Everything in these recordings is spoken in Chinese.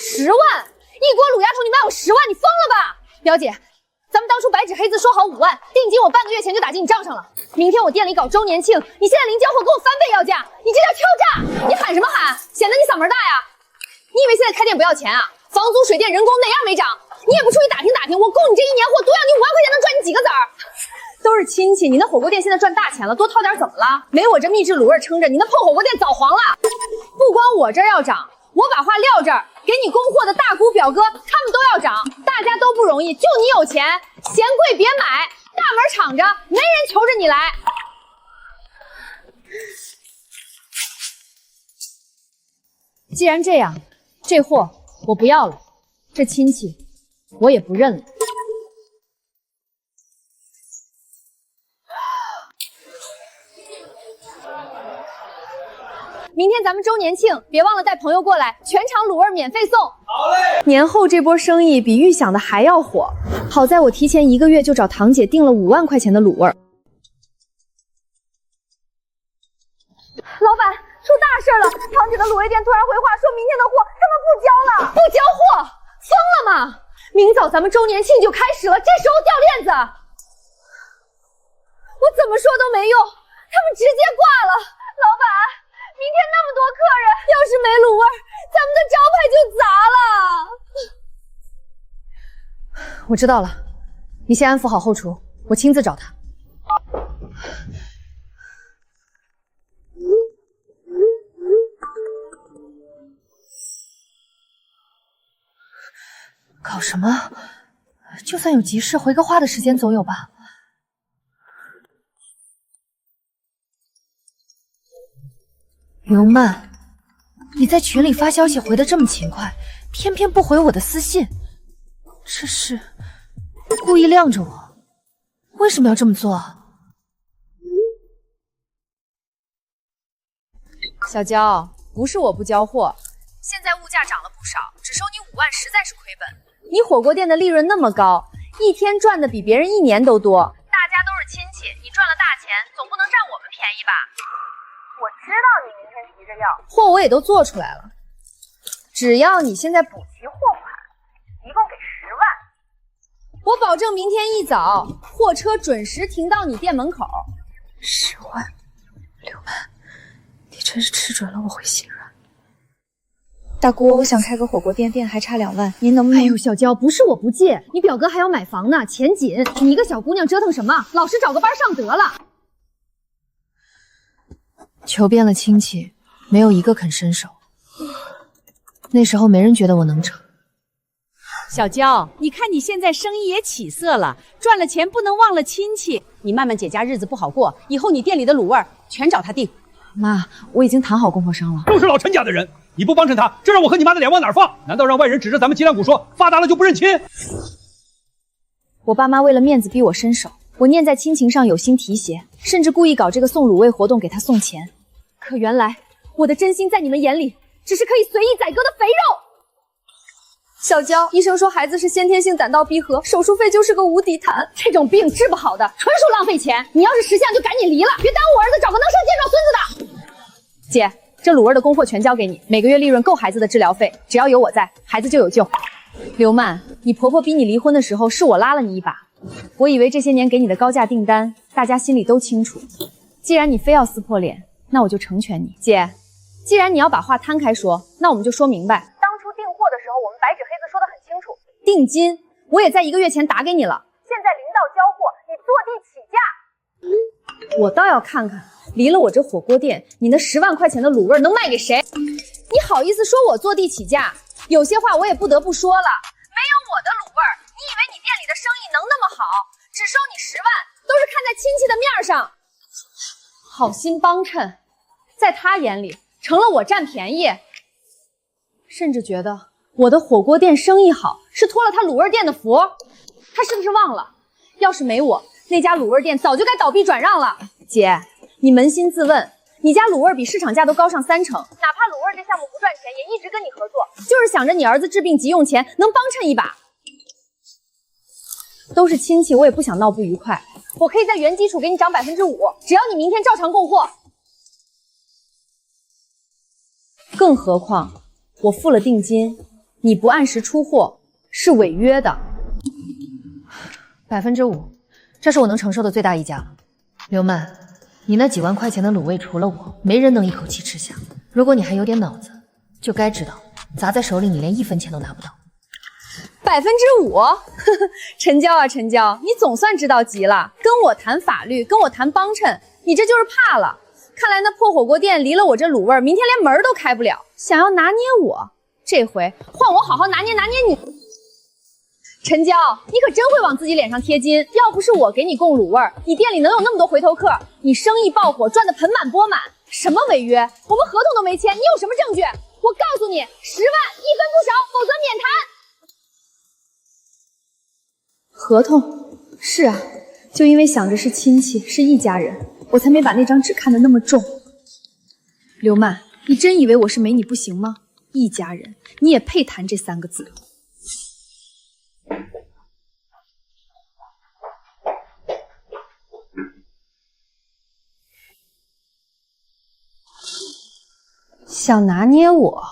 10万，一锅卤鸭头你卖我10万，你疯了吧？表姐，咱们当初白纸黑字说好5万，定金我半个月前就打进你账上了。明天我店里搞周年庆，你现在临交货给我翻倍要价，你这叫敲诈！你喊什么喊？显得你嗓门大呀？你以为现在开店不要钱啊？房租、水电、人工哪样没涨？你也不出去打听打听，我供你这1年货，多要你5万块钱能赚你几个子儿？都是亲戚，你那火锅店现在赚大钱了，多掏点怎么了？没我这秘制卤味撑着，你那破火锅店早黄了。不光我这儿要涨，我把话撂这儿，给你供货的大姑表哥他们都要涨，大家都不容易，就你有钱，嫌贵别买，大门敞着，没人求着你来。既然这样，这货我不要了，这亲戚我也不认了。明天咱们周年庆，别忘了带朋友过来，全场卤味免费送。好嘞！年后这波生意比预想的还要火，好在我提前1个月就找堂姐订了5万块钱的卤味。老板，出大事了！堂姐的卤味店突然回话，说明天的货他们不交了。不交货？疯了吗？明早咱们周年庆就开始了，这时候掉链子，我怎么说都没用，他们直接挂了。老板，明天那么多客人，要是没卤味，咱们的招牌就砸了。我知道了，你先安抚好后厨，我亲自找他。搞什么？就算有急事，回个话的时间总有吧。刘曼，你在群里发消息回得这么勤快，偏偏不回我的私信，这是故意晾着我？为什么要这么做啊？小娇，不是我不交货，现在物价涨了不少，只收你5万实在是亏本。你火锅店的利润那么高，一天赚的比别人1年都多。大家都是亲戚，你赚了大钱，总不能占我们便宜吧？我知道你明天急着要，货我也都做出来了，只要你现在补齐货款，一共给10万，我保证明天一早货车准时停到你店门口。10万，刘曼，你真是吃准了我会心软。大姑，我想开个火锅店，店还差2万，您能不能？哎呦，小娇，不是我不借，你表哥还要买房呢，钱紧，你一个小姑娘折腾什么？老实找个班上得了。求遍了亲戚，没有一个肯伸手。那时候没人觉得我能成。小娇，你看你现在生意也起色了，赚了钱不能忘了亲戚。你慢慢姐家日子不好过，以后你店里的卤味全找他订。妈，我已经谈好供货商了。都是老陈家的人，你不帮衬他，这让我和你妈的脸往哪放？难道让外人指着咱们脊梁骨说发达了就不认亲？我爸妈为了面子逼我伸手，我念在亲情上有心提携，甚至故意搞这个送卤味活动给他送钱。可原来我的真心在你们眼里只是可以随意宰割的肥肉。小娇，医生说孩子是先天性胆道闭合，手术费就是个无底潭，这种病治不好的，纯属浪费钱。你要是识相就赶紧离了，别耽误我儿子找个能生健壮孙子的。姐，这卤味的供货全交给你，每个月利润够孩子的治疗费，只要有我在，孩子就有救。刘曼，你婆婆逼你离婚的时候是我拉了你一把，我以为这些年给你的高价订单大家心里都清楚，既然你非要撕破脸，那我就成全你。姐，既然你要把话摊开说，那我们就说明白。当初订货的时候我们白纸黑字说得很清楚，定金我也在1个月前打给你了，现在临到交货你坐地起价。我倒要看看离了我这火锅店，你那10万块钱的卤味能卖给谁？你好意思说我坐地起价？有些话我也不得不说了，没有我的卤味，你以为你店里的生意能那么好？只收你10万，都是看在亲戚的面上。好心帮衬，在他眼里成了我占便宜，甚至觉得我的火锅店生意好是托了他卤味店的福。他是不是忘了，要是没我，那家卤味店早就该倒闭转让了。姐，你扪心自问，你家卤味比市场价都高上3成，哪怕卤味这项目不赚钱，也一直跟你合作，就是想着你儿子治病急用钱，能帮衬一把。都是亲戚，我也不想闹不愉快，我可以在原基础给你涨5%，只要你明天照常供货。更何况我付了定金，你不按时出货是违约的。5%，这是我能承受的最大溢价了。刘曼，你那几万块钱的卤味，除了我，没人能一口气吃下。如果你还有点脑子，就该知道，砸在手里你连1分钱都拿不到。5%，陈娇啊陈娇，你总算知道急了，跟我谈法律，跟我谈帮衬，你这就是怕了。看来那破火锅店离了我这卤味，明天连门都开不了。想要拿捏我，这回换我好好拿捏拿捏你。陈娇，你可真会往自己脸上贴金。要不是我给你供卤味，你店里能有那么多回头客？你生意爆火，赚得盆满钵满。什么违约？我们合同都没签，你有什么证据？我告诉你，10万1分不少，否则免谈。合同？是啊，就因为想着是亲戚，是一家人，我才没把那张纸看得那么重。刘曼，你真以为我是没你不行吗？一家人，你也配谈这3个字？想拿捏我，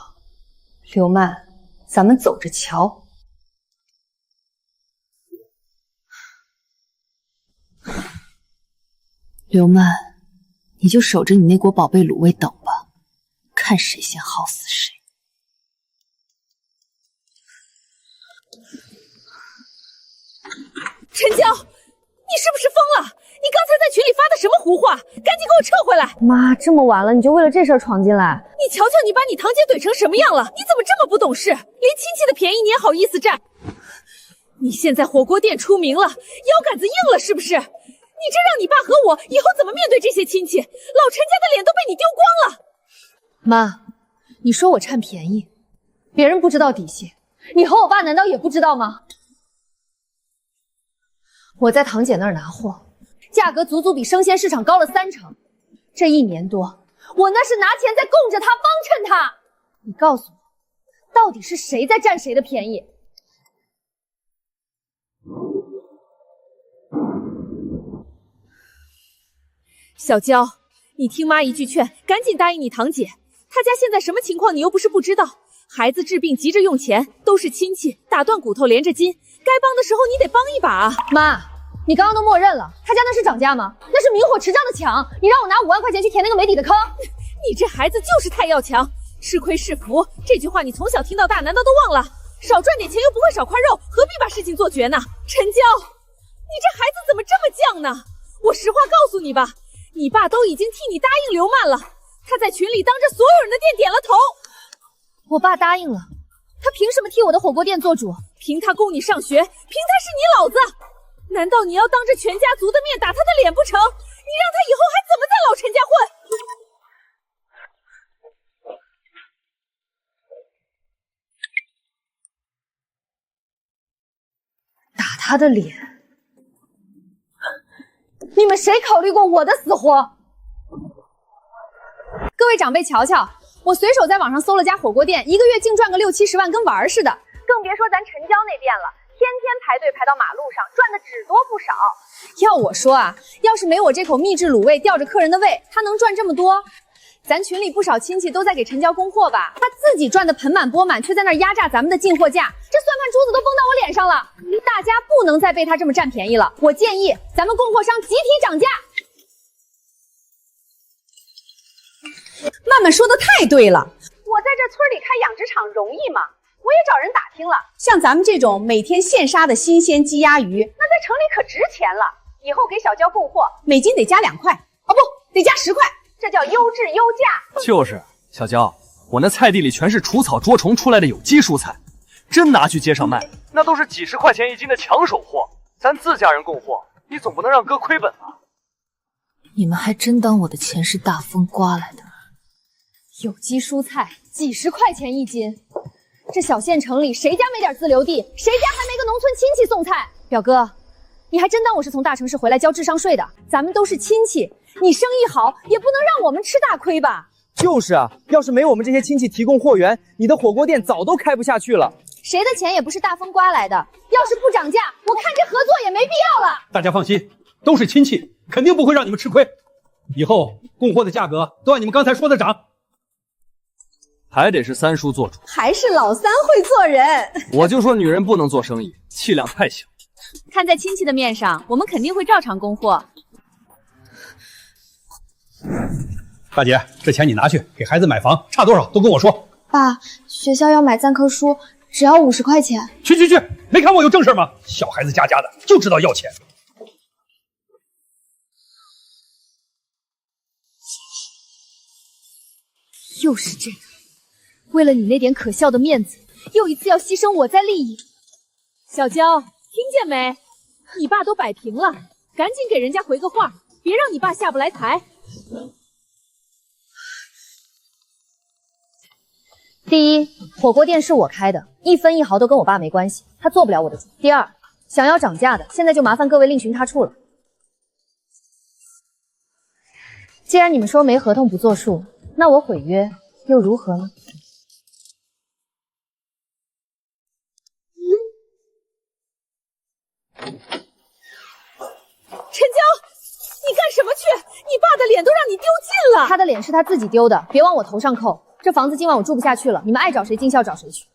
刘曼，咱们走着瞧。刘曼，你就守着你那锅宝贝卤味等吧，看谁先耗死谁。陈娇，你是不是疯了？你刚才在群里发的什么胡话？赶紧给我撤回来！妈，这么晚了，你就为了这事儿闯进来？你瞧瞧你把你堂姐怼成什么样了？你怎么这么不懂事？连亲戚的便宜你也好意思占？你现在火锅店出名了，腰杆子硬了是不是？你这让你爸和我以后怎么面对这些亲戚？老陈家的脸都被你丢光了。妈，你说我占便宜，别人不知道底细，你和我爸难道也不知道吗？我在堂姐那儿拿货，价格足足比生鲜市场高了30%。这1年多，我那是拿钱在供着他，帮衬他。你告诉我，到底是谁在占谁的便宜？小娇，你听妈一句劝，赶紧答应你堂姐。她家现在什么情况，你又不是不知道。孩子治病急着用钱，都是亲戚，打断骨头连着筋，该帮的时候你得帮一把啊。妈，你刚刚都默认了，他家那是涨价吗？那是明火持账的抢，你让我拿5万块钱去填那个没底的坑。你这孩子就是太要强，吃亏是福，这句话你从小听到大，难道都忘了？少赚点钱又不会少块肉，何必把事情做绝呢？陈娇，你这孩子怎么这么犟呢？我实话告诉你吧，你爸都已经替你答应刘曼了，他在群里当着所有人的店点了头。我爸答应了，他凭什么替我的火锅店做主？凭他供你上学，凭他是你老子。难道你要当着全家族的面打他的脸不成？你让他以后还怎么在老陈家混？打他的脸？你们谁考虑过我的死活？各位长辈瞧瞧，我随手在网上搜了家火锅店，1个月净赚个60、70万，跟玩儿似的。更别说咱陈娇那店了，天天排队排到马路上，赚的只多不少。要我说啊，要是没我这口秘制卤味吊着客人的胃，他能赚这么多？咱群里不少亲戚都在给陈娇供货吧，他自己赚的盆满钵满，却在那儿压榨咱们的进货价，这算盘珠子都崩到我脸上了。大家不能再被他这么占便宜了，我建议咱们供货商集体涨价。曼曼说的太对了，我在这村里开养殖场容易吗？我也找人打听了，像咱们这种每天现杀的新鲜鸡鸭鱼，那在城里可值钱了。以后给小娇供货，每斤得加2块，哦不，得加10块，这叫优质优价。就是小娇，我那菜地里全是除草捉虫出来的有机蔬菜，真拿去街上卖，那都是几10块钱1斤的抢手货。咱自家人供货，你总不能让哥亏本啊！你们还真当我的钱是大风刮来的？有机蔬菜几10块钱1斤，这小县城里谁家没点自留地？谁家还没个农村亲戚送菜？表哥，你还真当我是从大城市回来交智商税的？咱们都是亲戚，你生意好也不能让我们吃大亏吧？就是啊，要是没我们这些亲戚提供货源，你的火锅店早都开不下去了。谁的钱也不是大风刮来的，要是不涨价，我看这合作也没必要了。大家放心，都是亲戚，肯定不会让你们吃亏。以后供货的价格都按你们刚才说的涨。还得是三叔做主。还是老三会做人。我就说女人不能做生意，气量太小。看在亲戚的面上，我们肯定会照常供货。大姐，这钱你拿去给孩子买房，差多少都跟我说。爸，学校要买3棵书，只要50块钱。去，没看我有正事吗？小孩子家的就知道要钱。又是这个，为了你那点可笑的面子，又一次要牺牲我在利益。小娇，听见没？你爸都摆平了，赶紧给人家回个话，别让你爸下不来台。第一，火锅店是我开的，1分1毫都跟我爸没关系，他做不了我的主。第二，想要涨价的，现在就麻烦各位另寻他处了。既然你们说没合同不作数，那我毁约又如何呢？陈娇，你干什么去？你爸的脸都让你丢尽了。他的脸是他自己丢的，别往我头上扣。这房子今晚我住不下去了，你们爱找谁尽孝找谁去。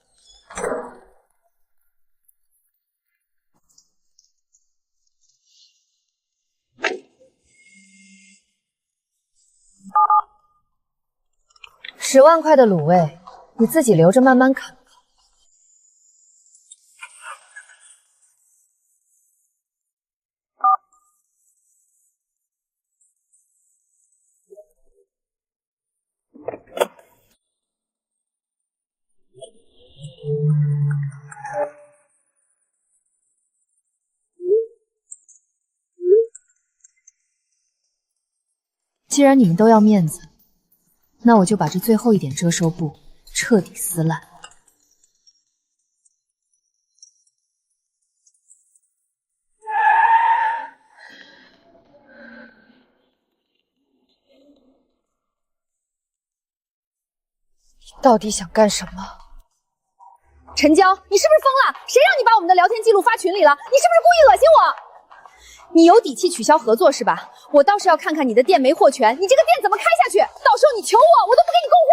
10万块的卤味，你自己留着慢慢啃。既然你们都要面子，那我就把这最后一点遮羞布彻底撕烂。你到底想干什么？陈娇，你是不是疯了？谁让你把我们的聊天记录发群里了？你是不是故意恶心我？你有底气取消合作是吧？我倒是要看看你的店没货权，你这个店怎么开下去？到时候你求我，我都不给你供货。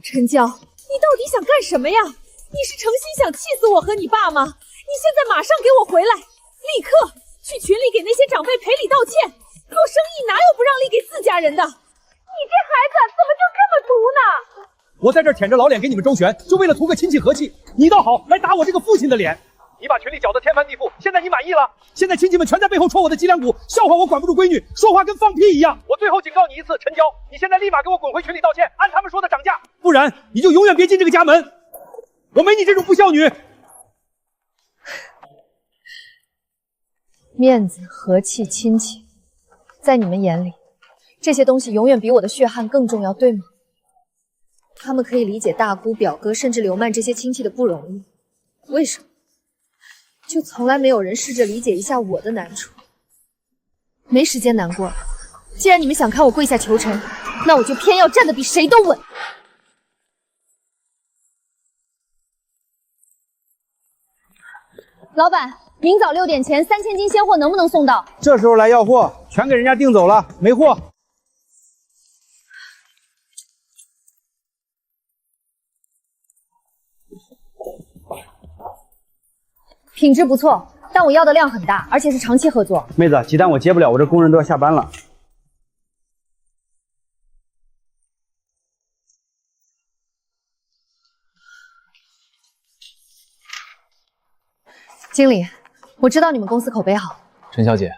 陈娇，你到底想干什么呀？你是诚心想气死我和你爸吗？你现在马上给我回来，立刻去群里给那些长辈赔礼道歉。做生意哪有不让利给自家人的？你这孩子怎么就这么毒呢？我在这儿舔着老脸给你们周旋，就为了图个亲戚和气。你倒好，来打我这个父亲的脸。你把群里搅得天翻地覆，现在你满意了？现在亲戚们全在背后戳我的脊梁骨，笑话我管不住闺女，说话跟放屁一样。我最后警告你一次，陈娇，你现在立马给我滚回群里道歉，按他们说的涨价，不然你就永远别进这个家门。我没你这种不孝女。面子、和气、亲戚，在你们眼里，这些东西永远比我的血汗更重要，对吗？他们可以理解大姑、表哥，甚至刘曼这些亲戚的不容易，为什么？就从来没有人试着理解一下我的难处。没时间难过了，既然你们想看我跪下求陈，那我就偏要站得比谁都稳。老板，明早6点前3000斤鲜货能不能送到？这时候来要货，全给人家订走了，没货。品质不错，但我要的量很大，而且是长期合作。妹子，鸡蛋我接不了，我这工人都要下班了。经理，我知道你们公司口碑好。陈小姐，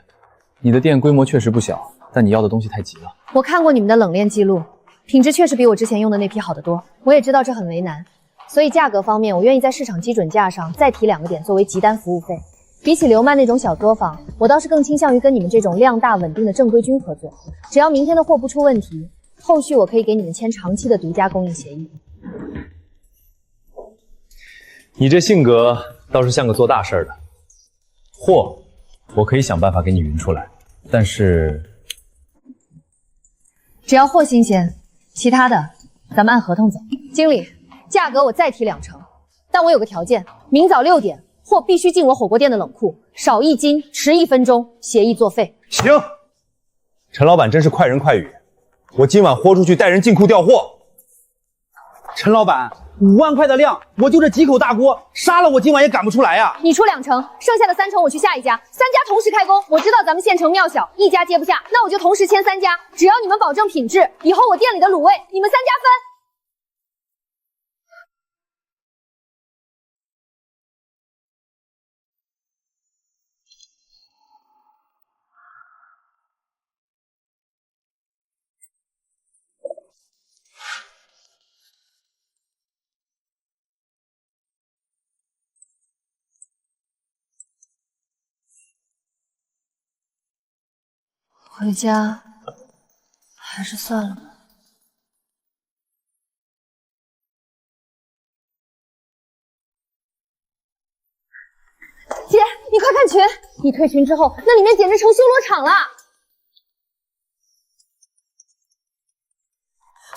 你的店规模确实不小，但你要的东西太急了。我看过你们的冷链记录，品质确实比我之前用的那批好得多。我也知道这很为难，所以价格方面，我愿意在市场基准价上再提2个点作为急单服务费。比起刘曼那种小作坊，我倒是更倾向于跟你们这种量大稳定的正规军合作。只要明天的货不出问题，后续我可以给你们签长期的独家供应协议。你这性格倒是像个做大事的。货，我可以想办法给你匀出来，但是只要货新鲜，其他的咱们按合同走。经理，价格我再提2成，但我有个条件，明早6点货必须进我火锅店的冷库，少1斤，迟1分钟，协议作废。行。陈老板真是快人快语，我今晚豁出去带人进库调货。陈老板，5万块的量，我就这几口大锅，杀了我今晚也赶不出来呀。你出2成，剩下的3成我去下一家，3家同时开工。我知道咱们县城庙小，一家接不下，那我就同时签3家，只要你们保证品质，以后我店里的卤味你们3家分。回家还是算了吧。姐，你快看群！一退群之后，那里面简直成修罗场了。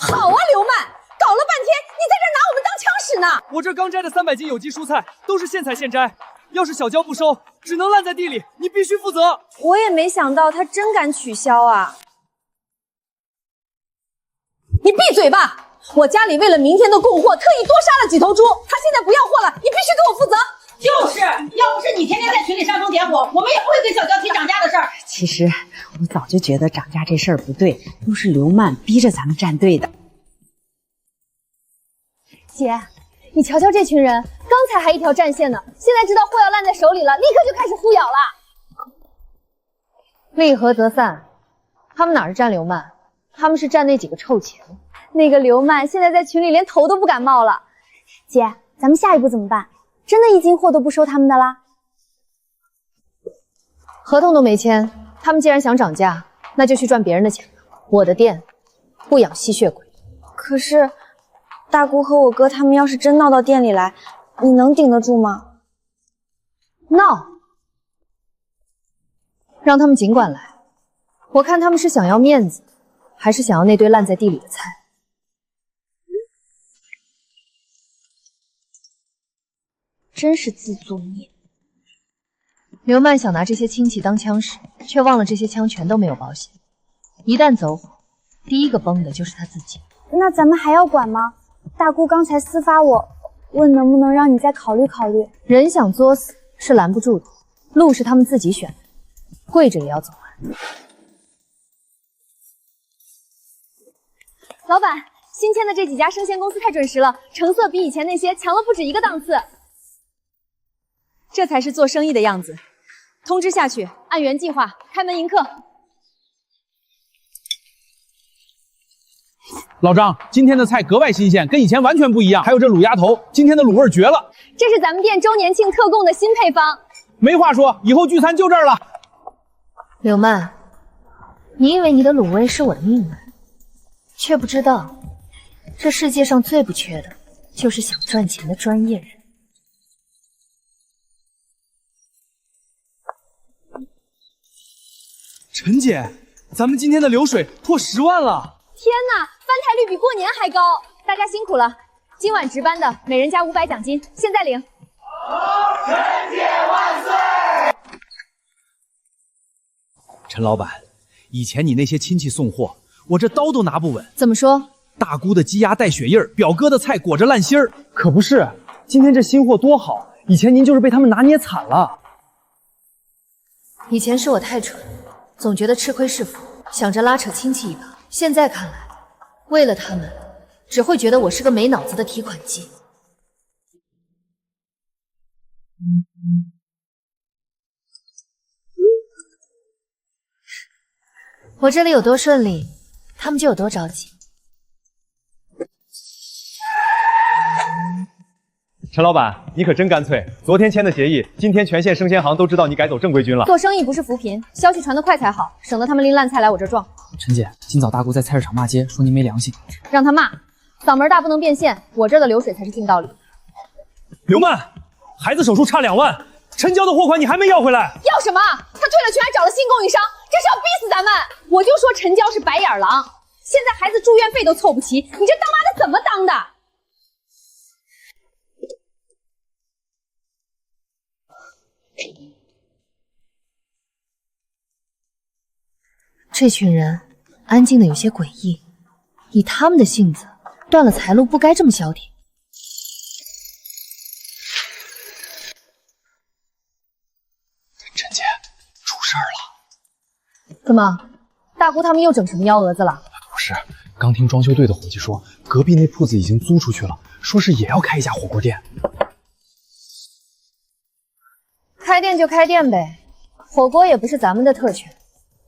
好啊，刘曼，搞了半天，你在这拿我们当枪使呢！我这刚摘的300斤有机蔬菜都是现采现摘，要是小娇不收，只能烂在地里，你必须负责。我也没想到他真敢取消啊！你闭嘴吧！我家里为了明天的供货，特意多杀了几头猪，他现在不要货了，你必须给我负责！就是，要不是你天天在群里煽风点火，我们也不会跟小娇提涨价的事儿。其实我早就觉得涨价这事儿不对，都是刘曼逼着咱们站队的。姐，你瞧瞧这群人，刚才还一条战线呢，现在知道货要烂在手里了，立刻就开始呼咬了。利合则散，他们哪是站刘曼，他们是站那几个臭钱。那个刘曼现在在群里连头都不敢冒了。姐，咱们下一步怎么办？真的一斤货都不收他们的啦？合同都没签，他们既然想涨价，那就去赚别人的钱吧。我的店不养吸血鬼。可是大姑和我哥他们要是真闹到店里来，你能顶得住吗？闹？让他们尽管来，我看他们是想要面子，还是想要那堆烂在地里的菜。真是自作孽。刘曼想拿这些亲戚当枪使，却忘了这些枪全都没有保险，一旦走火，第一个崩的就是他自己。那咱们还要管吗？大姑刚才私发我，问能不能让你再考虑考虑。人想作死是拦不住的，路是他们自己选的，跪着也要走完。老板，新签的这几家生鲜公司太准时了，成色比以前那些强了不止1个档次。这才是做生意的样子。通知下去，按原计划开门迎客。老张，今天的菜格外新鲜，跟以前完全不一样。还有这卤鸭头，今天的卤味绝了。这是咱们店周年庆特供的新配方。没话说，以后聚餐就这儿了。柳曼，你以为你的卤味是我的命脉，却不知道，这世界上最不缺的就是想赚钱的专业人。陈姐，咱们今天的流水破10万了！天哪，翻台率比过年还高！大家辛苦了，今晚值班的每人加500奖金，现在领。陈姐万岁！陈老板，以前你那些亲戚送货，我这刀都拿不稳。怎么说？大姑的鸡鸭带血印儿，表哥的菜裹着烂心儿。可不是，今天这新货多好，以前您就是被他们拿捏惨了。以前是我太蠢，总觉得吃亏是福，想着拉扯亲戚一把。现在看来，为了他们，只会觉得我是个没脑子的提款机。我这里有多顺利，他们就有多着急。陈老板，你可真干脆！昨天签的协议，今天全县生鲜行都知道你改走正规军了。做生意不是扶贫，消息传得快才好，省得他们拎烂菜来我这撞。陈姐，今早大姑在菜市场骂街，说您没良心。让他骂，嗓门大不能变现，我这儿的流水才是硬道理。刘曼，孩子手术差2万，陈娇的货款你还没要回来？要什么？他退了群还找了新供应商，这是要逼死咱们！我就说陈娇是白眼狼，现在孩子住院费都凑不齐，你这当妈的怎么当的？这群人安静的有些诡异，以他们的性子，断了财路不该这么消停。陈姐，出事儿了！怎么，大姑他们又整什么幺蛾子了？不是，刚听装修队的伙计说，隔壁那铺子已经租出去了，说是也要开一家火锅店。开店就开店呗，火锅也不是咱们的特权，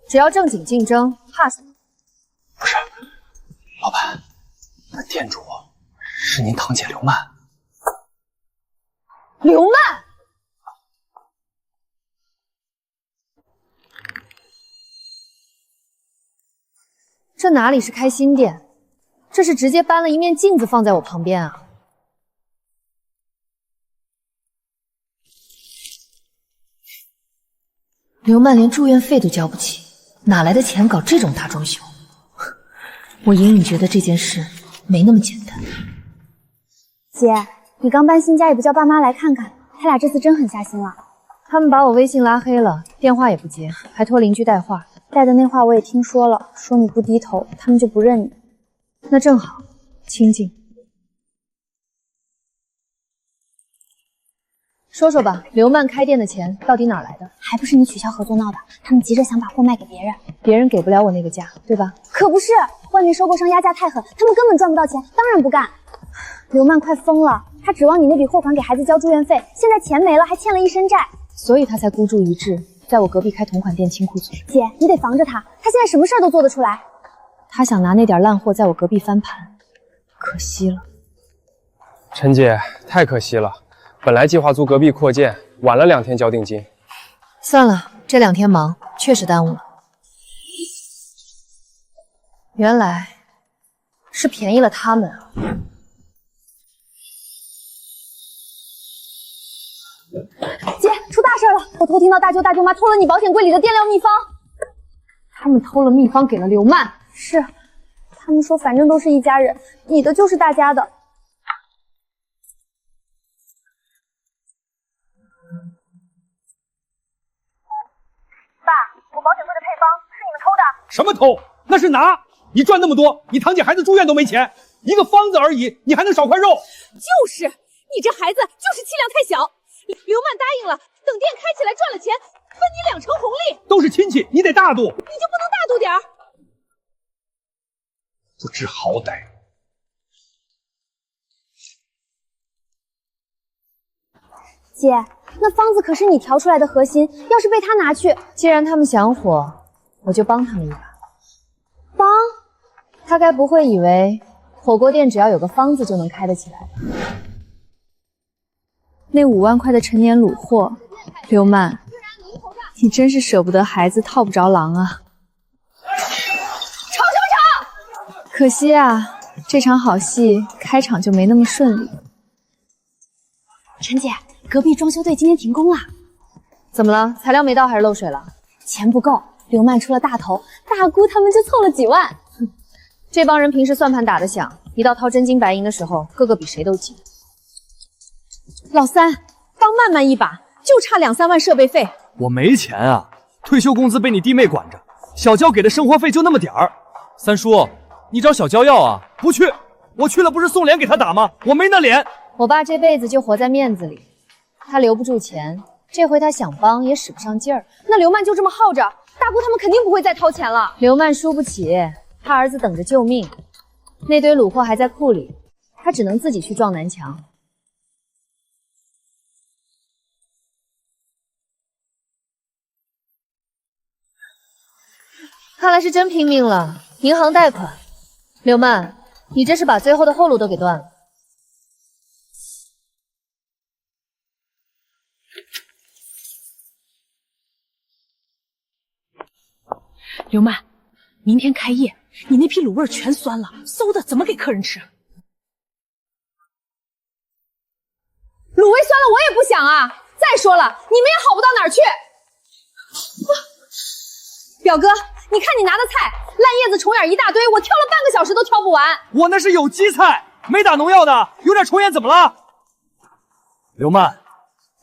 只要正经竞争，怕什么？不是，老板，那店主是您堂姐刘曼。刘曼？这哪里是开新店，这是直接搬了一面镜子放在我旁边啊！刘曼连住院费都交不起，哪来的钱搞这种大装修？我隐隐觉得这件事没那么简单。姐，你刚搬新家也不叫爸妈来看看，他俩这次真狠下心了。他们把我微信拉黑了，电话也不接，还托邻居带话。带的那话我也听说了，说你不低头，他们就不认你。那正好，清静。说说吧，刘曼开店的钱到底哪来的？还不是你取消合作闹的，他们急着想把货卖给别人，别人给不了我那个价，对吧？可不是，外面收购商压价太狠，他们根本赚不到钱，当然不干。刘曼快疯了，他指望你那笔货款给孩子交住院费，现在钱没了，还欠了一身债，所以他才孤注一掷，在我隔壁开同款店清库存。姐，你得防着他，他现在什么事儿都做得出来。他想拿那点烂货在我隔壁翻盘，可惜了。陈姐，太可惜了，本来计划租隔壁扩建，晚了2天交定金。算了，这2天忙，确实耽误了。原来是便宜了他们啊！姐，出大事了！我偷听到大舅大舅妈偷了你保险柜里的电料秘方。他们偷了秘方给了刘曼。是，他们说反正都是一家人，你的就是大家的。爸，我保险柜的配方是你们偷的？什么偷？那是拿！你赚那么多，你堂姐孩子住院都没钱，一个方子而已，你还能少块肉？就是，你这孩子就是气量太小。刘曼答应了，等店开起来赚了钱，分你2成红利。都是亲戚，你得大度。你就不能大度点儿？不知好歹。姐，那方子可是你调出来的核心，要是被他拿去，既然他们想火，我就帮他们一把。帮？他该不会以为火锅店只要有个方子就能开得起来吧？那5万块的陈年卤货，刘曼，你真是舍不得孩子套不着狼啊！吵什么吵？可惜啊，这场好戏开场就没那么顺利。陈姐，隔壁装修队今天停工了。怎么了？材料没到还是漏水了？钱不够，刘曼出了大头，大姑他们就凑了几万。这帮人平时算盘打得响，一到掏真金白银的时候，个个比谁都急。老三，帮曼曼一把，就差2、3万设备费。我没钱啊，退休工资被你弟妹管着，小娇给的生活费就那么点儿。三叔，你找小娇要啊？不去，我去了不是送脸给他打吗？我没那脸。我爸这辈子就活在面子里，他留不住钱，这回他想帮也使不上劲儿。那刘曼就这么耗着，大姑他们肯定不会再掏钱了。刘曼输不起，他儿子等着救命，那堆卤货还在库里，他只能自己去撞南墙。看来是真拼命了，银行贷款。刘曼，你这是把最后的后路都给断了。刘曼，明天开业，你那批卤味全酸了，馊的怎么给客人吃？卤味酸了我也不想啊！再说了，你们也好不到哪儿去。表哥，你看你拿的菜，烂叶子虫眼一大堆，我挑了半个小时都挑不完。我那是有机菜，没打农药的，有点虫眼怎么了？刘曼，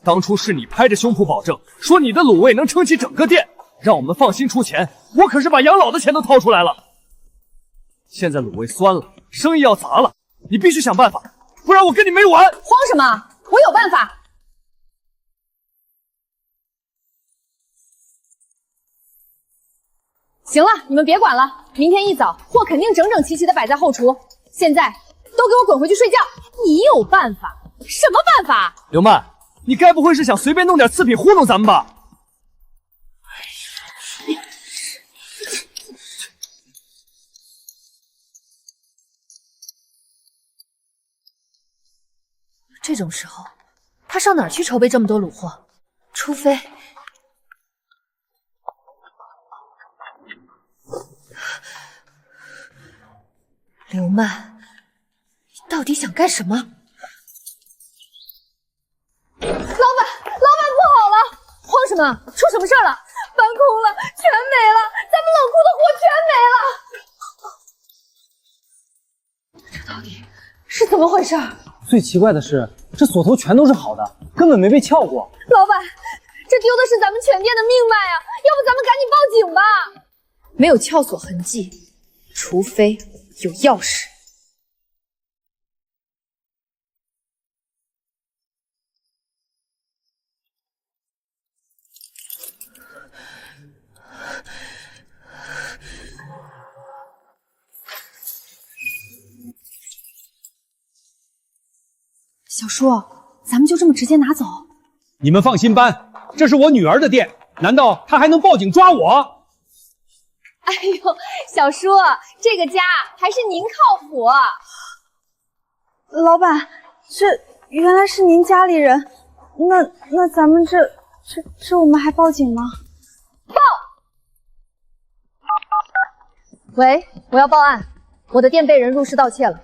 当初是你拍着胸脯保证，说你的卤味能撑起整个店，让我们放心出钱，我可是把养老的钱都掏出来了。现在卤味酸了，生意要砸了，你必须想办法，不然我跟你没完！慌什么？我有办法。行了，你们别管了，明天一早货肯定整整齐齐的摆在后厨。现在都给我滚回去睡觉。你有办法？什么办法？刘曼，你该不会是想随便弄点次品糊弄咱们吧？这种时候，他上哪儿去筹备这么多卤货？除非……刘曼，你到底想干什么？老板，不好了！慌什么？出什么事了？搬空了，全没了，咱们冷库的货全没了。这到底是怎么回事？最奇怪的是，这锁头全都是好的，根本没被撬过。老板，这丢的是咱们全店的命脉啊！要不咱们赶紧报警吧？没有撬锁痕迹，除非有钥匙。小叔，咱们就这么直接拿走？你们放心搬，这是我女儿的店，难道她还能报警抓我？哎呦，小叔，这个家还是您靠谱。老板，这原来是您家里人，那咱们这我们还报警吗？报！喂，我要报案，我的店被人入室盗窃了。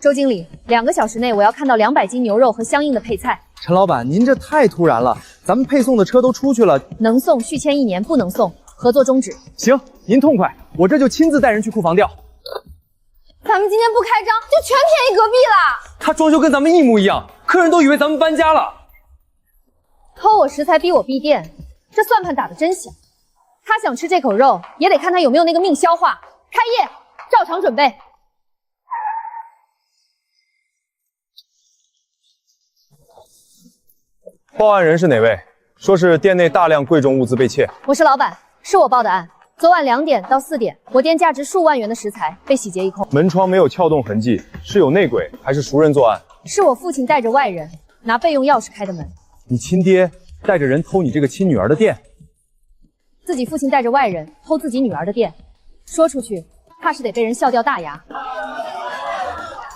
周经理，2个小时内我要看到200斤牛肉和相应的配菜。陈老板，您这太突然了，咱们配送的车都出去了，能送续签1年，不能送合作终止。行，您痛快，我这就亲自带人去库房调。咱们今天不开张，就全便宜隔壁了。他装修跟咱们一模一样，客人都以为咱们搬家了。偷我食材逼我闭店，这算盘打得真响。他想吃这口肉，也得看他有没有那个命消化。开业，照常准备。报案人是哪位？说是店内大量贵重物资被窃。我是老板，是我报的案。昨晚2点到4点，我店价值数万元的食材被洗劫一空。门窗没有撬动痕迹，是有内鬼还是熟人作案？是我父亲带着外人拿备用钥匙开的门。你亲爹带着人偷你这个亲女儿的店？自己父亲带着外人偷自己女儿的店，说出去怕是得被人笑掉大牙。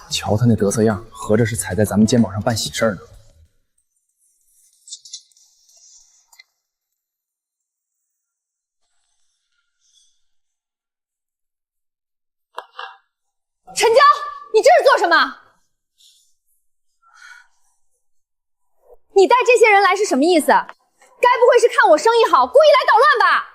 瞧他那得瑟样，合着是踩在咱们肩膀上办喜事呢。陈娇，你这是做什么？你带这些人来是什么意思？该不会是看我生意好，故意来捣乱吧？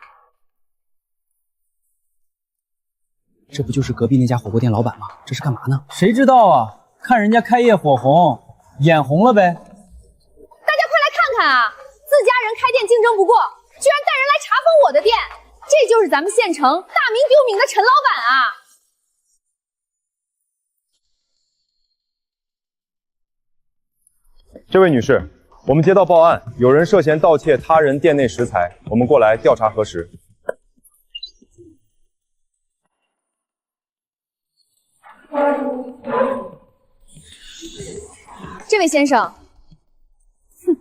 这不就是隔壁那家火锅店老板吗？这是干嘛呢？谁知道啊？看人家开业火红，眼红了呗。大家快来看看啊！自家人开店竞争不过，居然带人来查封我的店，这就是咱们县城大名丢名的陈老板啊！这位女士，我们接到报案，有人涉嫌盗窃他人店内食材，我们过来调查核实。这位先生，哼，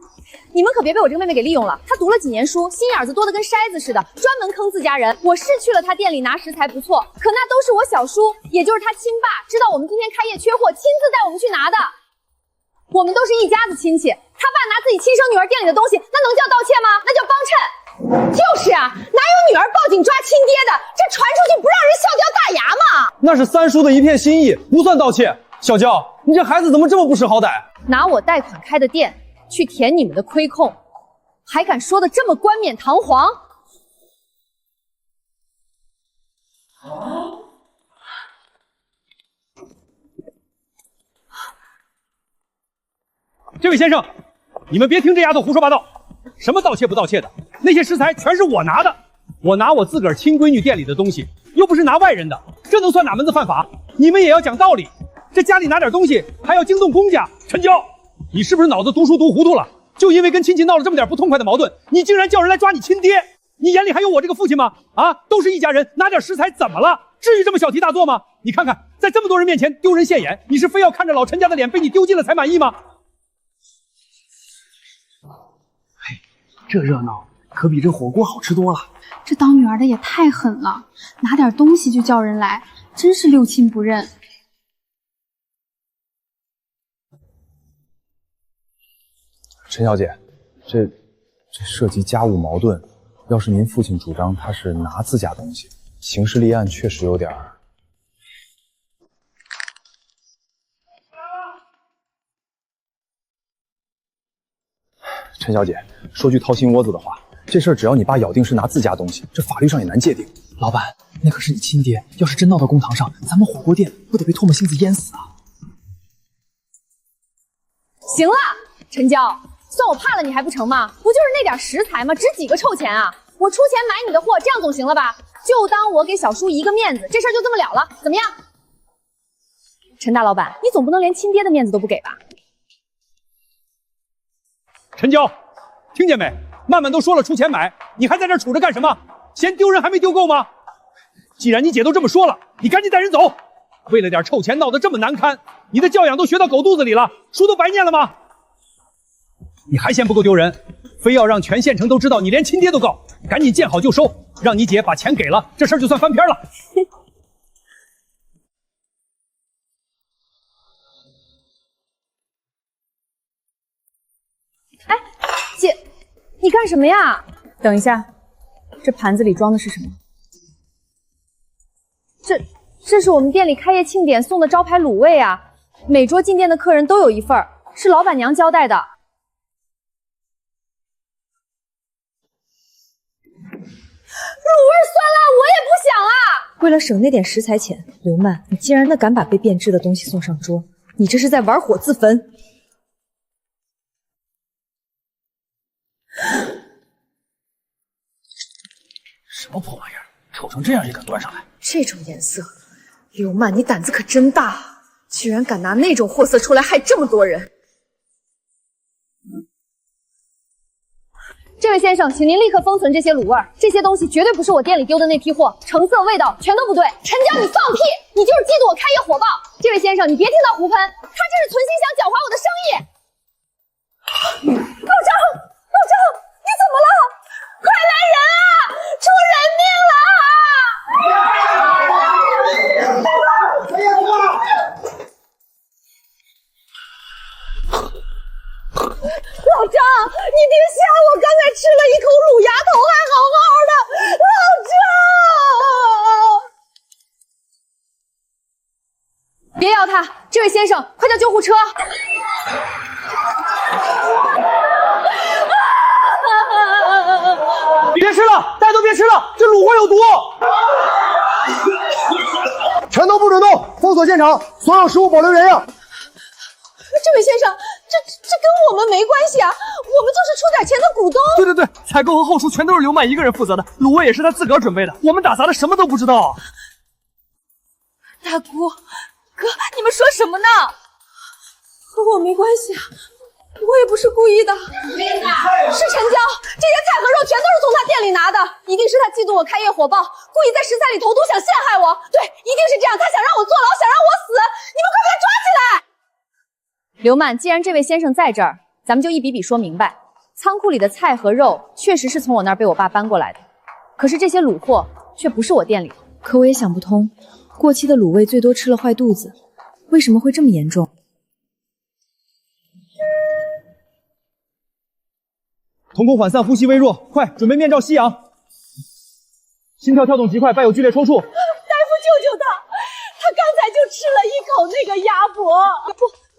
你们可别被我这个妹妹给利用了。她读了几年书，心眼子多得跟筛子似的，专门坑自家人。我是去了她店里拿食材不错，可那都是我小叔，也就是他亲爸，知道我们今天开业缺货，亲自带我们去拿的。我们都是一家子亲戚，他爸拿自己亲生女儿店里的东西，那能叫盗窃吗？那叫帮衬。就是啊，哪有女儿报警抓亲爹的？这传出去不让人笑掉大牙吗？那是三叔的一片心意，不算盗窃。小娇，你这孩子怎么这么不识好歹？拿我贷款开的店去填你们的亏空，还敢说的这么冠冕堂皇？这位先生，你们别听这丫头胡说八道，什么盗窃不盗窃的，那些食材全是我拿的，我拿我自个儿亲闺女店里的东西，又不是拿外人的，这能算哪门子犯法？你们也要讲道理，这家里拿点东西还要惊动公家。陈娇，你是不是脑子读书读糊涂了？就因为跟亲戚闹了这么点不痛快的矛盾，你竟然叫人来抓你亲爹？你眼里还有我这个父亲吗？啊，都是一家人，拿点食材怎么了？至于这么小题大做吗？你看看，在这么多人面前丢人现眼，你是非要看着老陈家的脸被你丢尽了才满意吗？嘿，这热闹可比这火锅好吃多了。这当女儿的也太狠了，拿点东西就叫人来，真是六亲不认。陈小姐，这涉及家务矛盾，要是您父亲主张他是拿自家东西，刑事立案确实有点儿。陈小姐，说句掏心窝子的话，这事儿只要你爸咬定是拿自家东西，这法律上也难界定。老板，那可是你亲爹，要是真闹到公堂上，咱们火锅店不得被唾沫星子淹死啊！行了，陈娇，算我怕了你还不成吗？不就是那点食材吗？值几个臭钱啊！我出钱买你的货，这样总行了吧？就当我给小叔一个面子，这事儿就这么了了，怎么样？陈大老板，你总不能连亲爹的面子都不给吧？陈娇，听见没？曼曼都说了出钱买，你还在这杵着干什么？嫌丢人还没丢够吗？既然你姐都这么说了，你赶紧带人走。为了点臭钱闹得这么难堪，你的教养都学到狗肚子里了，书都白念了吗？你还嫌不够丢人，非要让全县城都知道你连亲爹都告，赶紧见好就收，让你姐把钱给了，这事儿就算翻篇了。哎，姐，你干什么呀？等一下，这盘子里装的是什么？这是我们店里开业庆典送的招牌卤味啊，每桌进店的客人都有一份，是老板娘交代的。卤味酸辣我也不想啊！为了省那点食材钱，刘曼，你竟然敢把被变质的东西送上桌，你这是在玩火自焚！什么破玩意儿，丑成这样也敢端上来？这种颜色，刘曼，你胆子可真大，居然敢拿那种货色出来害这么多人！这位先生，请您立刻封存这些卤味，这些东西绝对不是我店里丢的那批货，成色、味道全都不对。陈娇，你放屁！你就是嫉妒我开业火爆！这位先生，你别听他胡喷，他这是存心想搅和我的生意。老张，你怎么了？快来人啊！出人命了！老张，你别吓我！刚才吃了一口卤鸭头，还好好的。老张，别咬他！这位先生，快叫救护车！别吃了，大家都别吃了，这卤味有毒！全都不准动，封锁现场，所有食物保留原样。这位先生，这跟我们没关系啊，我们就是出点钱的股东。对，采购和后厨全都是刘曼一个人负责的，卤味也是他自个儿准备的，我们打杂的什么都不知道。大姑，哥，你们说什么呢？和我没关系啊，我也不是故意的。是陈娇，这些菜和肉全都是从他店里拿的，一定是他嫉妒我开业火爆，故意在食材里投毒，想陷害我。对，一定是这样，他想让我坐牢，想让我死。你们快把他抓起来！刘曼，既然这位先生在这儿，咱们就一笔笔说明白。仓库里的菜和肉确实是从我那儿被我爸搬过来的，可是这些卤货却不是我店里的。可我也想不通，过期的卤味最多吃了坏肚子，为什么会这么严重？瞳孔涣散，呼吸微弱，快准备面罩吸氧。心跳跳动极快，伴有剧烈抽搐。大夫，救救他！他刚才就吃了一口那个鸭脖。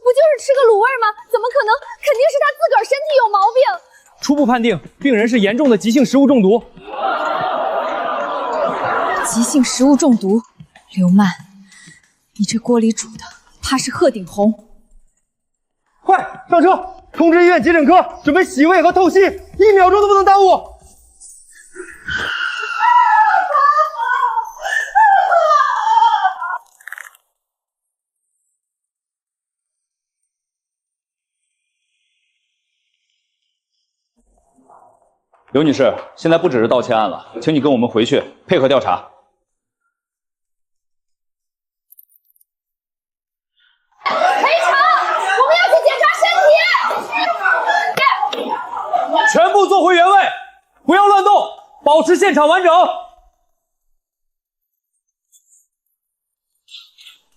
不就是吃个卤味吗？怎么可能？肯定是他自个儿身体有毛病。初步判定，病人是严重的急性食物中毒。急性食物中毒，刘曼，你这锅里煮的怕是鹤顶红。快上车，通知医院急诊科，准备洗胃和透析，1秒钟都不能耽误。刘女士，现在不只是盗窃案了，请你跟我们回去配合调查。赔偿，我们要去检查身体。全部坐回原位，不要乱动，保持现场完整。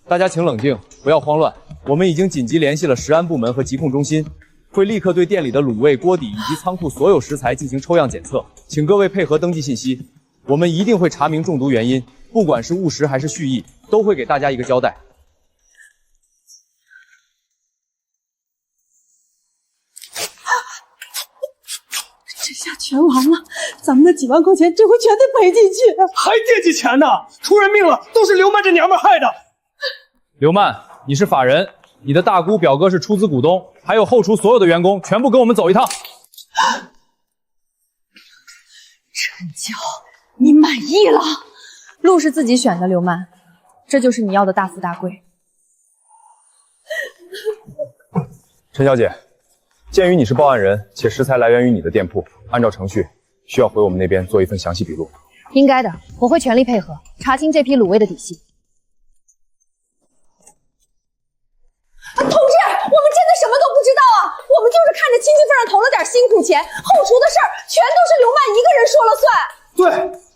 大家请冷静，不要慌乱。我们已经紧急联系了食安部门和疾控中心。 会立刻对店里的卤味、锅底以及仓库所有食材进行抽样检测，请各位配合登记信息。我们一定会查明中毒原因，不管是误食还是蓄意，都会给大家一个交代。这下全完了，咱们的几万块钱这回全得赔进去。还惦记钱呢？出人命了，都是刘曼这娘们害的。刘曼，你是法人。 你的大姑、表哥是出资股东，还有后厨所有的员工，全部跟我们走一趟。陈娇，你满意了？路是自己选的，刘曼，这就是你要的大富大贵。陈小姐，鉴于你是报案人，且食材来源于你的店铺，按照程序需要回我们那边做一份详细笔录。应该的，我会全力配合，查清这批卤味的底细。 同志，我们真的什么都不知道啊！我们就是看着亲戚份上投了点辛苦钱，后厨的事儿全都是刘曼一个人说了算。对，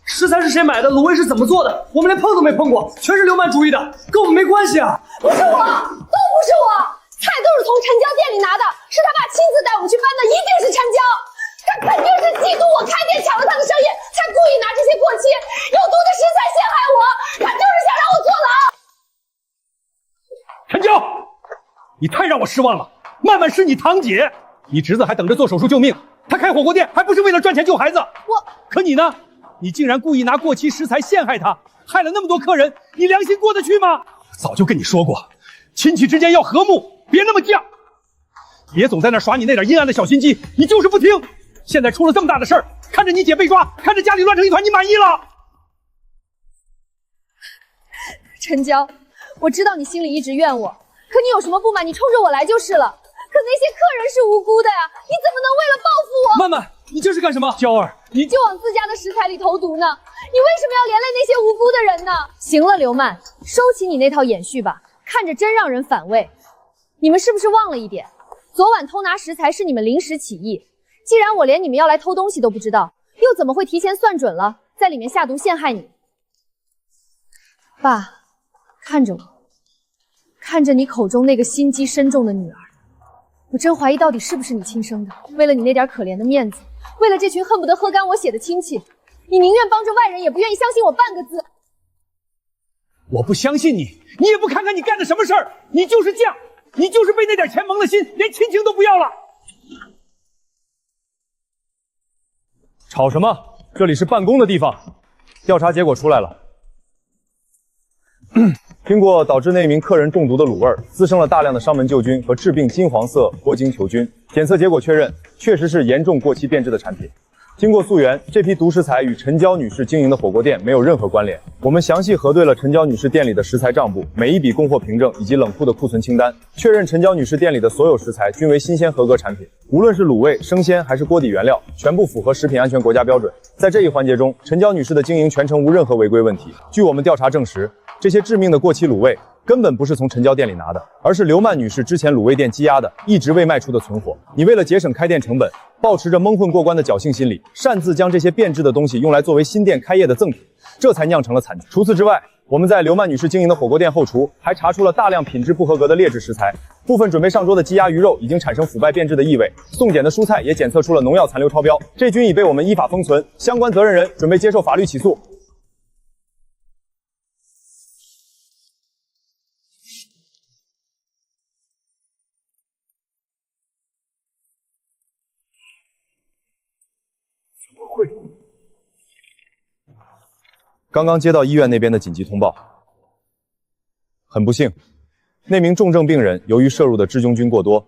食材是谁买的，卤味是怎么做的，我们连碰都没碰过，全是刘曼主意的，跟我们没关系啊！不是我，都不是我，菜都是从陈娇店里拿的，是他爸亲自带我们去搬的，一定是陈娇。他肯定是嫉妒我开店抢了他的生意，才故意拿这些过期有毒的食材陷害我，他就是想让我坐牢。陈娇。 你太让我失望了，曼曼是你堂姐，你侄子还等着做手术救命，他开火锅店还不是为了赚钱救孩子？可你呢？你竟然故意拿过期食材陷害他，害了那么多客人，你良心过得去吗？早就跟你说过，亲戚之间要和睦，别那么犟，别总在那耍你那点阴暗的小心机，你就是不听。现在出了这么大的事儿，看着你姐被抓，看着家里乱成一团，你满意了？陈娇，我知道你心里一直怨我。 可你有什么不满，你冲着我来就是了。可那些客人是无辜的呀，你怎么能为了报复我？曼曼，你这是干什么？娇儿，你就往自家的食材里投毒呢？你为什么要连累那些无辜的人呢？行了，刘曼，收起你那套演序吧，看着真让人反胃。你们是不是忘了一点？昨晚偷拿食材是你们临时起意，既然我连你们要来偷东西都不知道，又怎么会提前算准了在里面下毒陷害你？爸，看着我。 看着你口中那个心机深重的女儿，我真怀疑到底是不是你亲生的。为了你那点可怜的面子，为了这群恨不得喝干我血的亲戚，你宁愿帮着外人，也不愿意相信我半个字。我不相信你，你也不看看你干的什么事儿，你就是犟，你就是被那点钱蒙了心，连亲情都不要了。吵什么？这里是办公的地方。调查结果出来了。经过导致那名客人中毒的卤味滋生了大量的伤门旧菌和致病金黄色霍金球菌，检测结果确认，确实是严重过期变质的产品。经过溯源，这批毒食材与陈娇女士经营的火锅店没有任何关联。我们详细核对了陈娇女士店里的食材账簿、每一笔供货凭证以及冷库的库存清单，确认陈娇女士店里的所有食材均为新鲜合格产品，无论是卤味、生鲜还是锅底原料，全部符合食品安全国家标准。在这一环节中，陈娇女士的经营全程无任何违规问题。据我们调查证实，这些致命的过期卤味根本不是从陈娇店里拿的，而是刘曼女士之前卤味店积压的、一直未卖出的存货。你为了节省开店成本，抱持着蒙混过关的侥幸心理，擅自将这些变质的东西用来作为新店开业的赠品，这才酿成了惨剧。除此之外，我们在刘曼女士经营的火锅店后厨还查出了大量品质不合格的劣质食材，部分准备上桌的鸡鸭鱼肉已经产生腐败变质的异味，送检的蔬菜也检测出了农药残留超标，这均已被我们依法封存，相关责任人准备接受法律起诉。刚刚接到医院那边的紧急通报，很不幸，那名重症病人由于摄入的致菌菌过多，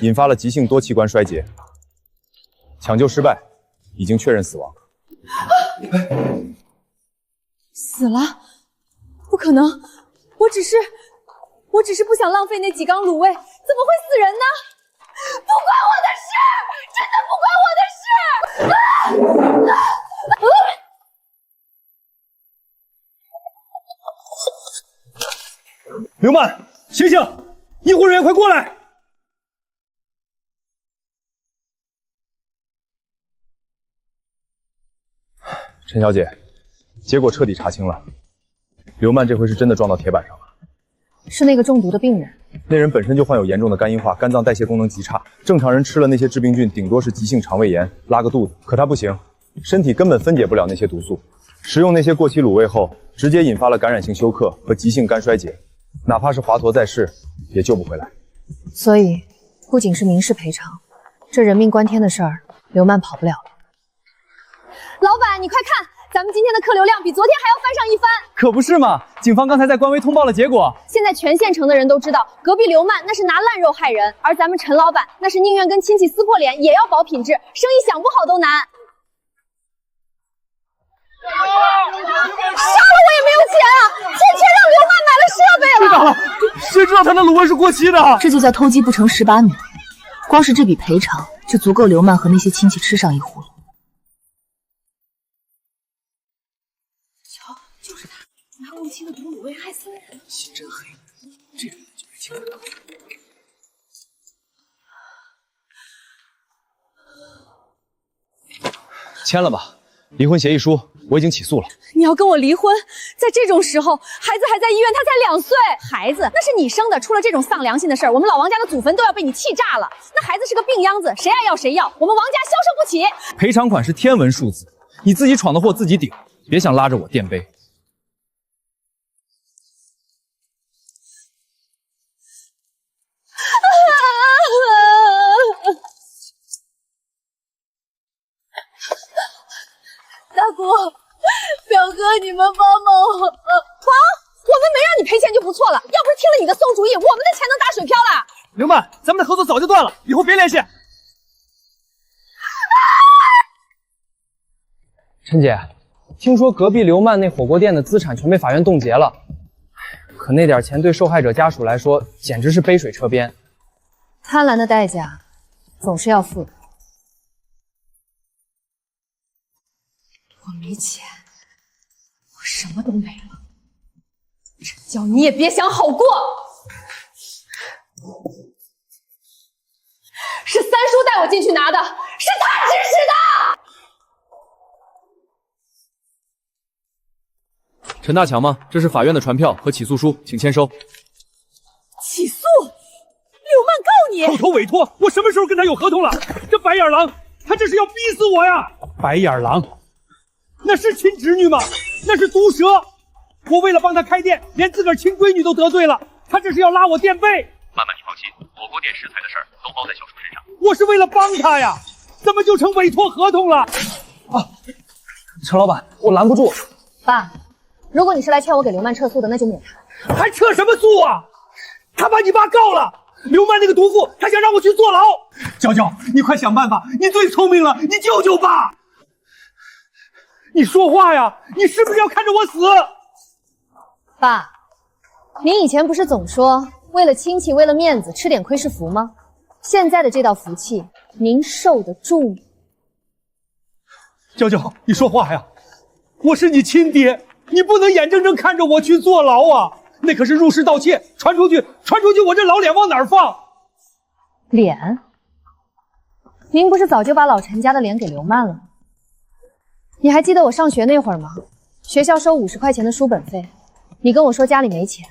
引发了急性多器官衰竭，抢救失败，已经确认死亡。死了？不可能！我只是不想浪费那几缸卤味，怎么会死人呢？不关我的事，真的不关我的事！啊！刘曼，醒醒！医护人员快过来！陈小姐，结果彻底查清了，刘曼这回是真的撞到铁板上了。是那个中毒的病人。那人本身就患有严重的肝硬化，肝脏代谢功能极差，正常人吃了那些致病菌，顶多是急性肠胃炎，拉个肚子。可他不行，身体根本分解不了那些毒素，食用那些过期卤味后，直接引发了感染性休克和急性肝衰竭，哪怕是华佗在世，也救不回来。所以，不仅是民事赔偿，这人命关天的事儿，刘曼跑不了了。老板，你快看，咱们今天的客流量比昨天还要翻上一番。可不是嘛！警方刚才在官微通报了结果，现在全县城的人都知道，隔壁刘曼那是拿烂肉害人，而咱们陈老板那是宁愿跟亲戚撕破脸也要保品质，生意想不好都难。杀了我也没有钱啊！天天让刘曼买了设备了。谁知道他那卤味是过期的？这就叫偷鸡不成蚀把米。光是这笔赔偿就足够刘曼和那些亲戚吃上一壶了。瞧，就是他，拿过期的毒卤味害死人，心真黑，这人就没情了。签了吧，离婚协议书我已经起诉了。你要跟我离婚？在这种时候，孩子还在医院，他才2岁。孩子那是你生的，出了这种丧良心的事儿，我们老王家的祖坟都要被你气炸了。那孩子是个病秧子，谁爱要谁要，我们王家消受不起。赔偿款是天文数字，你自己闯的祸自己顶，别想拉着我垫背。大姑，表哥，你们帮帮我！王，我们没让你赔钱就不错了，要不是听了你的馊主意，我们的钱能打水漂了。刘曼，咱们的合作早就断了，以后别联系。陈姐，听说隔壁刘曼那火锅店的资产全被法院冻结了，可那点钱对受害者家属来说简直是杯水车边。贪婪的代价总是要付的。我没钱，我什么都没了。陈娇，你也别想好过。是三叔带我进去拿的，是他指使的。陈大强吗？这是法院的传票和起诉书，请签收。起诉？刘曼告你？口头委托？我什么时候跟他有合同了？这白眼狼，他这是要逼死我呀！白眼狼，那是亲侄女吗？那是毒蛇！我为了帮他开店，连自个儿亲闺女都得罪了，他这是要拉我垫背。曼曼，你放心，火锅店食材的事儿都包在小叔身上。我是为了帮他呀，怎么就成委托合同了？陈老板，我拦不住。爸，如果你是来劝我给刘曼撤诉的，那就免谈。还撤什么诉啊？他把你爸告了，刘曼那个毒妇，他想让我去坐牢。娇娇，你快想办法，你最聪明了，你救救爸！你说话呀，你是不是要看着我死？爸，您以前不是总说为了亲戚，为了面子，吃点亏是福吗？现在的这道福气，您受得住吗？娇娇，你说话呀！我是你亲爹，你不能眼睁睁看着我去坐牢啊！那可是入室盗窃，传出去，我这老脸往哪儿放？脸？您不是早就把老陈家的脸给刘曼了吗？你还记得我上学那会儿吗？学校收50块钱的书本费，你跟我说家里没钱，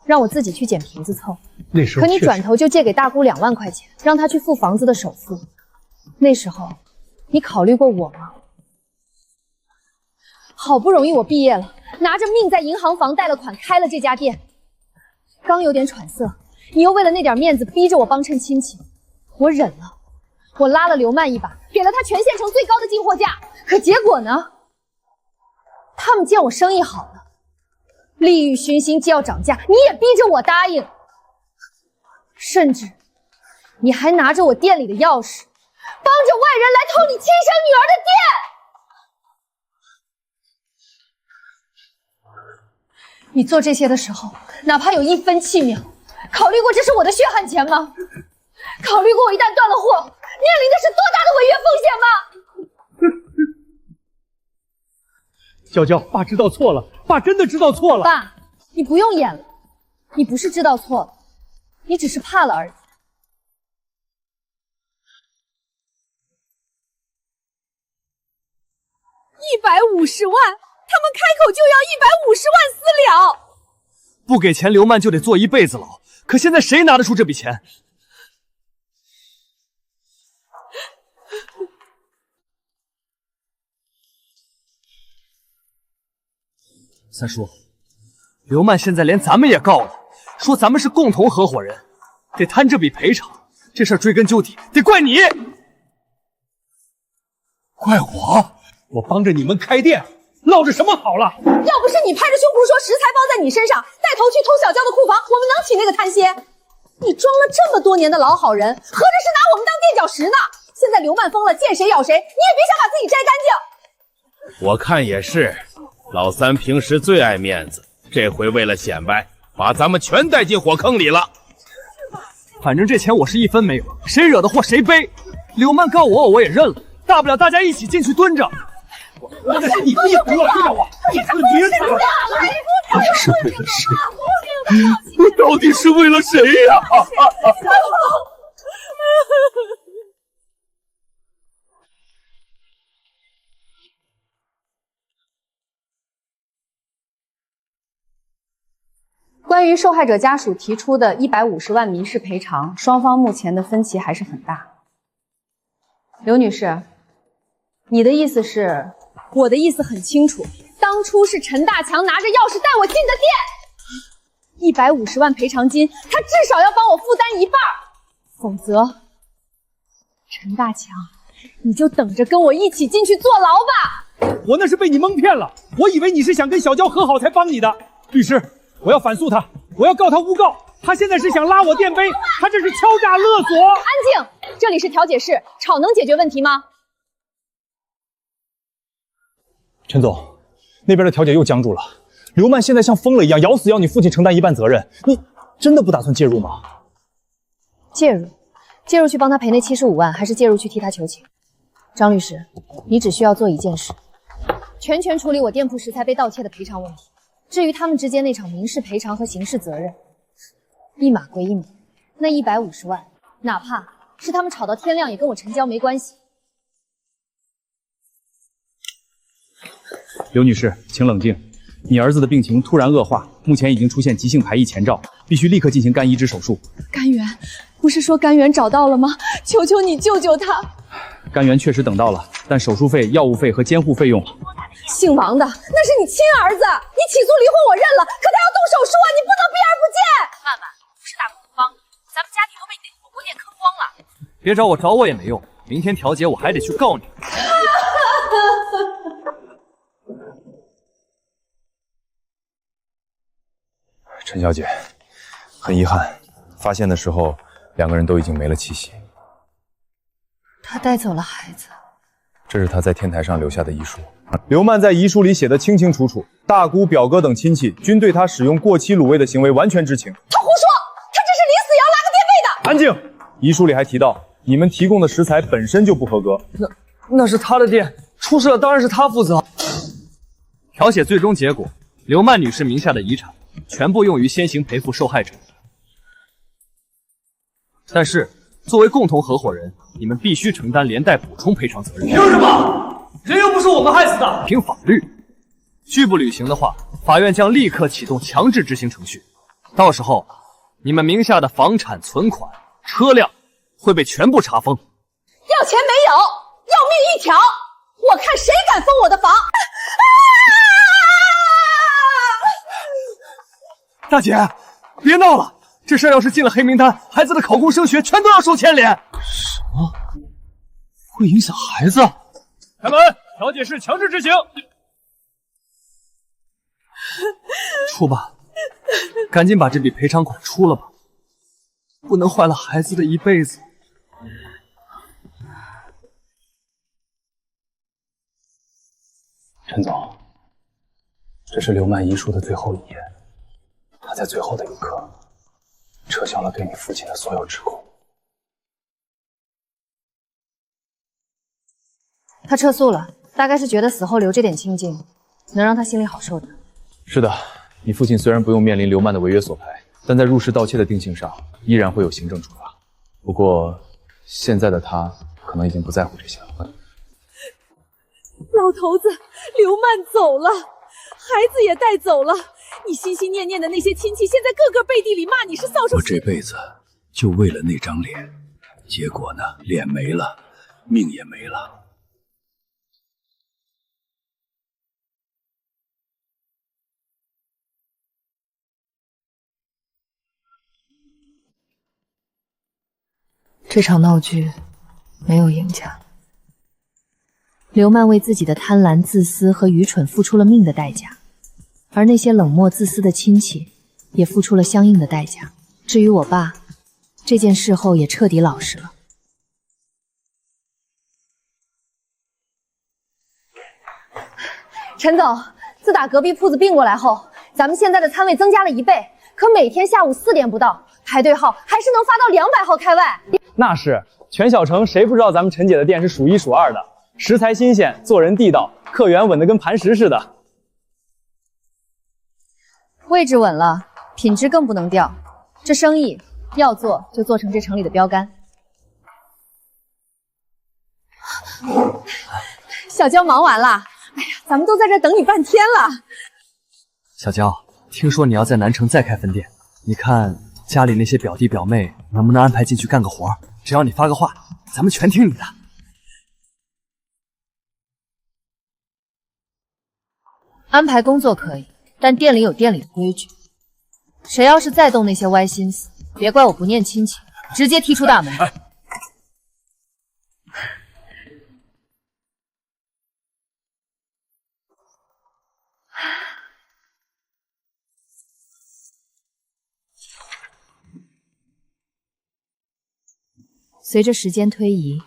让我自己去捡皮子凑。那时候可你转头就借给大姑2万块钱，让她去付房子的首付。那时候，你考虑过我吗？好不容易我毕业了，拿着命在银行房贷了款，开了这家店，刚有点喘色，你又为了那点面子逼着我帮衬亲戚，我忍了，我拉了刘曼一把，给了他全县城最高的进货价。可结果呢？他们见我生意好了，利欲熏心，既要涨价，你也逼着我答应，甚至你还拿着我店里的钥匙，帮着外人来偷你亲生女儿的店。你做这些的时候，哪怕有1分气馁，考虑过这是我的血汗钱吗？考虑过我一旦断了货，面临的是多大的违约风险吗？娇娇，爸知道错了，爸真的知道错了。爸，你不用演了，你不是知道错了，你只是怕了而已。150万，他们开口就要150万私了。不给钱，刘曼就得坐一辈子牢。可现在谁拿得出这笔钱？三叔，刘曼现在连咱们也告了，说咱们是共同合伙人，得摊这笔赔偿。这事儿追根究底，得怪你。怪我帮着你们开店，落着什么好了？要不是你拍着胸脯说食材包在你身上，带头去偷小娇的库房，我们能请那个摊歇？你装了这么多年的老好人，合着是拿我们当垫脚石呢？现在刘曼疯了，见谁咬谁，你也别想把自己摘干净。我看也是，老三平时最爱面子，这回为了显摆，把咱们全带进火坑里了。反正这钱我是一分没有，谁惹的祸谁背。刘曼告我也认了，大不了大家一起进去蹲着。你不要骗我！你可别走！是为了谁？我到底是为了谁呀？关于受害者家属提出的150万民事赔偿，双方目前的分歧还是很大。刘女士，你的意思是？我的意思很清楚，当初是陈大强拿着钥匙带我进的店，150万赔偿金，他至少要帮我负担一半，否则，陈大强，你就等着跟我一起进去坐牢吧。我那是被你蒙骗了，我以为你是想跟小娇和好才帮你的。律师，我要反诉他，我要告他诬告，他现在是想拉我垫背，他这是敲诈勒索。安静，这里是调解室，吵能解决问题吗？陈总，那边的调解又僵住了。刘曼现在像疯了一样，咬死要你父亲承担一半责任。你真的不打算介入吗？介入去帮他赔那75万，还是介入去替他求情？张律师，你只需要做一件事，全权处理我店铺食材被盗窃的赔偿问题。至于他们之间那场民事赔偿和刑事责任，一码归一码。那150万，哪怕是他们吵到天亮，也跟我陈娇没关系。刘女士，请冷静。你儿子的病情突然恶化，目前已经出现急性排异前兆，必须立刻进行肝移植手术。肝源，不是说肝源找到了吗？求求你救救他！肝源确实等到了，但手术费、药物费和监护费用了。姓王的，那是你亲儿子，你起诉离婚我认了，可他要动手术啊，你不能避而不见。曼曼，不是大恐慌，咱们家庭都被你那火锅店坑光了。别找我也没用，明天调解我还得去告你。陈小姐，很遗憾，发现的时候两个人都已经没了气息。他带走了孩子，这是他在天台上留下的遗书。刘曼在遗书里写得清清楚楚，大姑、表哥等亲戚均对他使用过期卤味的行为完全知情。他胡说，他这是临死也要拉个垫背的。安静！遗书里还提到，你们提供的食材本身就不合格。那是他的店，出事了当然是他负责。调解最终结果，刘曼女士名下的遗产全部用于先行赔付受害者。但是作为共同合伙人，你们必须承担连带补充赔偿责任。凭什么？人又不是我们害死的。凭法律，拒不履行的话，法院将立刻启动强制执行程序。到时候，你们名下的房产、存款、车辆会被全部查封。要钱没有，要命一条。我看谁敢封我的房！大姐，别闹了！这事儿要是进了黑名单，孩子的考公升学全都要受牵连。什么？会影响孩子？开门！调解室强制执行。出吧，赶紧把这笔赔偿款出了吧，不能坏了孩子的一辈子。陈总，这是刘曼遗书的最后一页，他在最后的一刻撤销了对你父亲的所有指控。他撤诉了，大概是觉得死后留这点清静，能让他心里好受的。是的，你父亲虽然不用面临刘曼的违约索赔，但在入室盗窃的定性上依然会有行政处罚。不过现在的他可能已经不在乎这些了。老头子，刘曼走了，孩子也带走了，你心心念念的那些亲戚，现在个个背地里骂你是扫帚。我这辈子就为了那张脸，结果呢，脸没了，命也没了。这场闹剧没有赢家。刘曼为自己的贪婪、自私和愚蠢付出了命的代价，而那些冷漠自私的亲戚也付出了相应的代价。至于我爸，这件事后也彻底老实了。陈总，自打隔壁铺子并过来后，咱们现在的餐位增加了1倍，可每天下午4点不到，排队号还是能发到200号开外。那是，全小城谁不知道咱们陈姐的店是数1数2的，食材新鲜，做人地道，客源稳得跟磐石似的。位置稳了，品质更不能掉。这生意要做就做成这城里的标杆。小娇忙完了，哎呀，咱们都在这等你半天了。小娇，听说你要在南城再开分店，你看家里那些表弟表妹能不能安排进去干个活？只要你发个话，咱们全听你的。安排工作可以，但店里有店里的规矩。谁要是再动那些歪心思，别怪我不念亲戚，直接踢出大门。随着时间推移，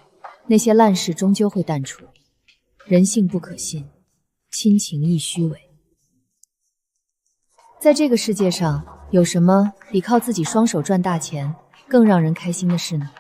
那些烂事终究会淡出。人性不可信，亲情亦虚伪。在这个世界上，有什么比靠自己双手赚大钱更让人开心的事呢？